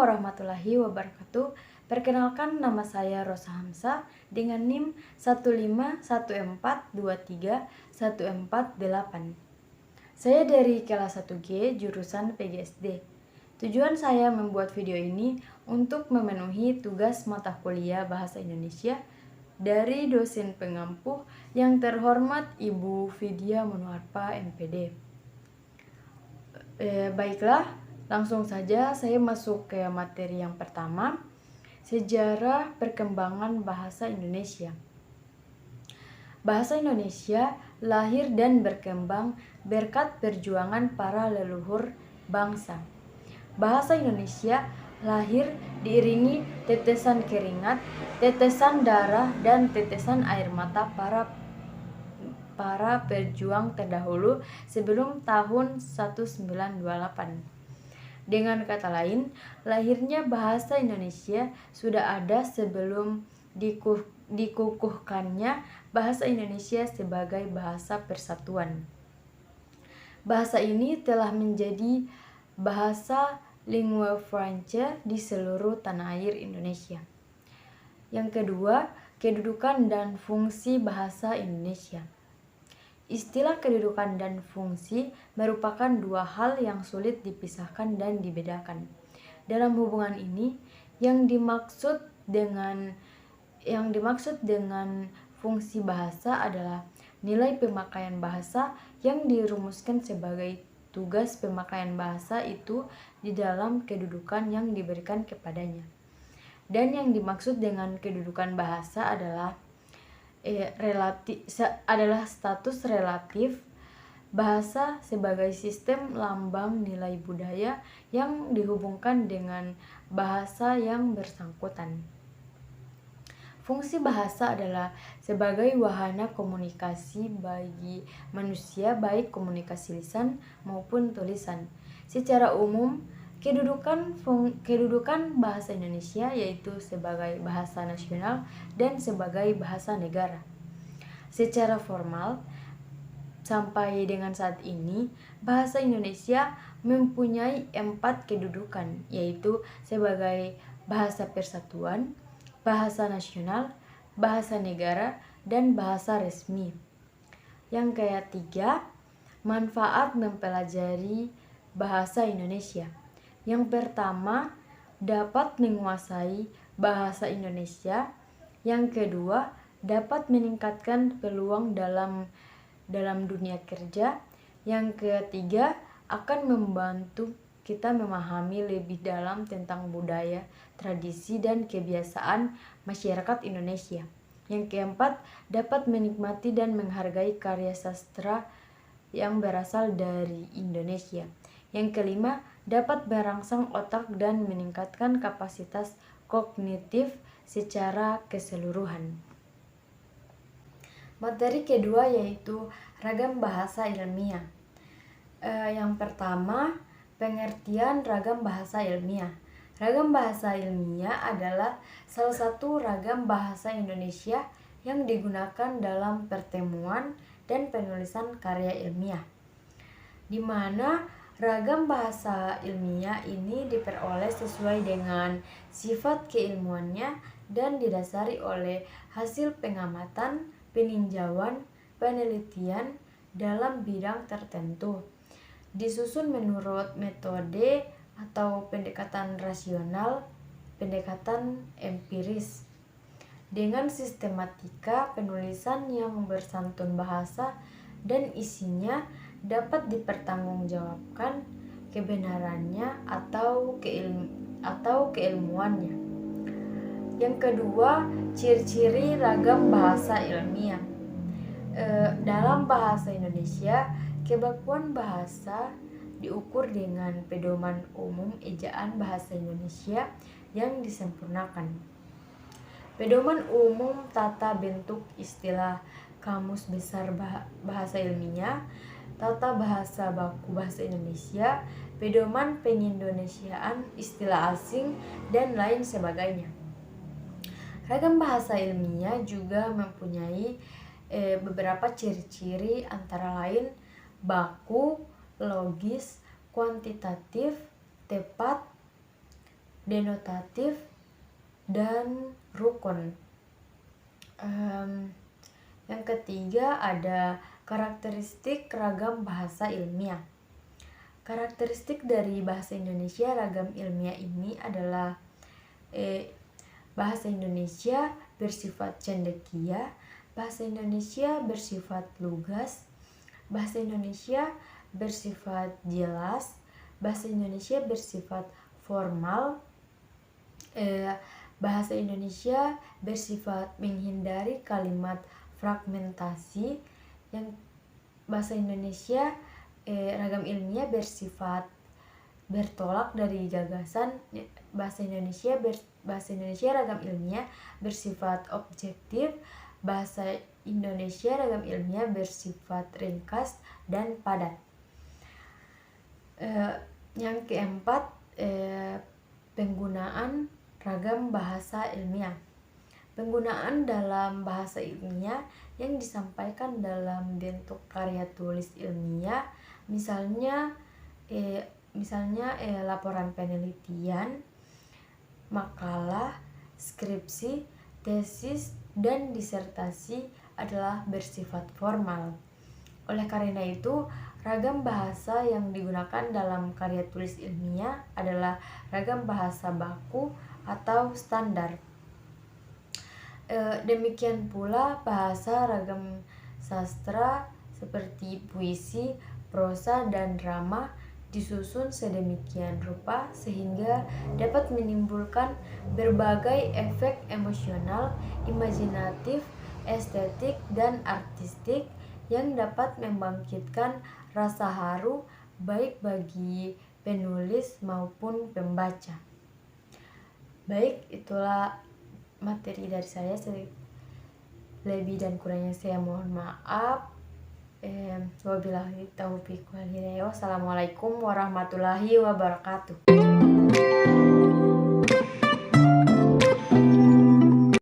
warahmatullahi wabarakatuh. Perkenalkan, nama saya Rosa Hamzah dengan NIM 151423148. Saya dari kelas 1G jurusan PGSD. Tujuan saya membuat video ini untuk memenuhi tugas mata kuliah Bahasa Indonesia dari dosen pengampu yang terhormat Ibu Vidya Monoarfa MPD. Baiklah, langsung saja saya masuk ke materi yang pertama, sejarah perkembangan bahasa Indonesia. Bahasa Indonesia lahir dan berkembang berkat perjuangan para leluhur bangsa. Bahasa Indonesia lahir diiringi tetesan keringat, tetesan darah, dan tetesan air mata para pejuang terdahulu sebelum tahun 1928. Dengan kata lain, lahirnya bahasa Indonesia sudah ada sebelum dikukuhkannya bahasa Indonesia sebagai bahasa persatuan. Bahasa ini telah menjadi bahasa lingua franca di seluruh tanah air Indonesia. Yang kedua, kedudukan dan fungsi bahasa Indonesia. Istilah kedudukan dan fungsi merupakan dua hal yang sulit dipisahkan dan dibedakan. Dalam hubungan ini, yang dimaksud dengan fungsi bahasa adalah nilai pemakaian bahasa yang dirumuskan sebagai tugas pemakaian bahasa itu di dalam kedudukan yang diberikan kepadanya. Dan yang dimaksud dengan kedudukan bahasa adalah status relatif bahasa sebagai sistem lambang nilai budaya yang dihubungkan dengan bahasa yang bersangkutan. Fungsi bahasa adalah sebagai wahana komunikasi bagi manusia, baik komunikasi lisan maupun tulisan. Secara umum, kedudukan bahasa Indonesia yaitu sebagai bahasa nasional dan sebagai bahasa negara. Secara formal, sampai dengan saat ini, bahasa Indonesia mempunyai 4 kedudukan, yaitu sebagai bahasa persatuan, bahasa nasional, bahasa negara, dan bahasa resmi. Yang ketiga, manfaat mempelajari bahasa Indonesia. Yang pertama, dapat menguasai bahasa Indonesia. Yang kedua, dapat meningkatkan peluang dalam dunia kerja. Yang ketiga, akan membantu kita memahami lebih dalam tentang budaya, tradisi, dan kebiasaan masyarakat Indonesia. Yang keempat, dapat menikmati dan menghargai karya sastra yang berasal dari Indonesia. Yang kelima, dapat merangsang otak dan meningkatkan kapasitas kognitif secara keseluruhan. Materi kedua yaitu ragam bahasa ilmiah. Yang pertama, pengertian ragam bahasa ilmiah. Ragam bahasa ilmiah adalah salah satu ragam bahasa Indonesia yang digunakan dalam pertemuan dan penulisan karya ilmiah, di mana ragam bahasa ilmiah ini diperoleh sesuai dengan sifat keilmuannya dan didasari oleh hasil pengamatan, peninjauan, penelitian dalam bidang tertentu. Disusun menurut metode atau pendekatan rasional, pendekatan empiris, dengan sistematika penulisan yang bersantun bahasa dan isinya dapat dipertanggungjawabkan kebenarannya atau keilmuannya. Yang kedua, ciri-ciri ragam bahasa ilmiah. Dalam bahasa Indonesia, kebakuan bahasa diukur dengan pedoman umum ejaan bahasa Indonesia yang disempurnakan. Pedoman umum tata bentuk istilah Kamus Besar Bahasa Ilmiah, tata bahasa baku bahasa Indonesia, pedoman pengindonesiaan istilah asing, dan lain sebagainya. Ragam bahasa ilmiah juga mempunyai beberapa ciri-ciri, antara lain baku, logis, kuantitatif, tepat, denotatif, dan rukun. Yang ketiga ada karakteristik ragam bahasa ilmiah. Karakteristik dari bahasa Indonesia ragam ilmiah ini adalah bahasa Indonesia bersifat cendekia, bahasa Indonesia bersifat lugas, bahasa Indonesia bersifat jelas, bahasa Indonesia bersifat formal, bahasa Indonesia bersifat menghindari kalimat fragmentasi. Yang bahasa Indonesia ragam ilmiah bersifat bertolak dari gagasan. Bahasa Indonesia ragam ilmiah bersifat objektif. Bahasa Indonesia ragam ilmiah bersifat ringkas dan padat. Yang keempat, penggunaan ragam bahasa ilmiah. Penggunaan dalam bahasa ilmiah yang disampaikan dalam bentuk karya tulis ilmiah, misalnya laporan penelitian, makalah, skripsi, tesis, dan disertasi adalah bersifat formal. Oleh karena itu, ragam bahasa yang digunakan dalam karya tulis ilmiah adalah ragam bahasa baku atau standar. Demikian pula bahasa ragam sastra seperti puisi, prosa, dan drama disusun sedemikian rupa sehingga dapat menimbulkan berbagai efek emosional, imajinatif, estetik, dan artistik yang dapat membangkitkan rasa haru baik bagi penulis maupun pembaca. Baik, itulah materi dari saya. Lebih dan kurangnya saya mohon maaf. Wabillahi taufiq wal hidayah. Wassalamualaikum warahmatullahi wabarakatuh.